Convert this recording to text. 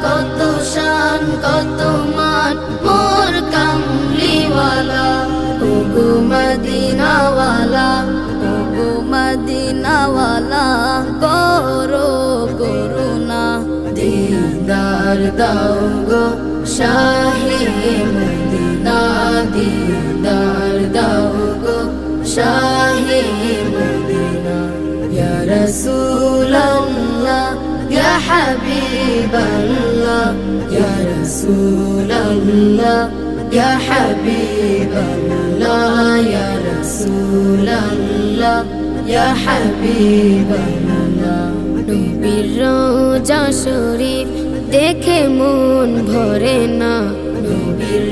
কত শান কত মান মোর কামলিওয়ালা ওগো মদিনাওয়ালা ওগো মদিনাওয়ালা করো করুণা দিদার দাও গো শাহে মদিনা দিদার দাও গো শাহে মদিনা ইয়া রাসূলাল্লাহ ইয়া হাবিবাল্লাহ ইয়া রাসূলাল্লাহ ইয়া হাবিবাল্লাহ ইয়া রাসূলাল্লাহ ইয়া হাবিবাল্লাহ নবীর রওজা শরীফ দেখে মন ভরে না নবীর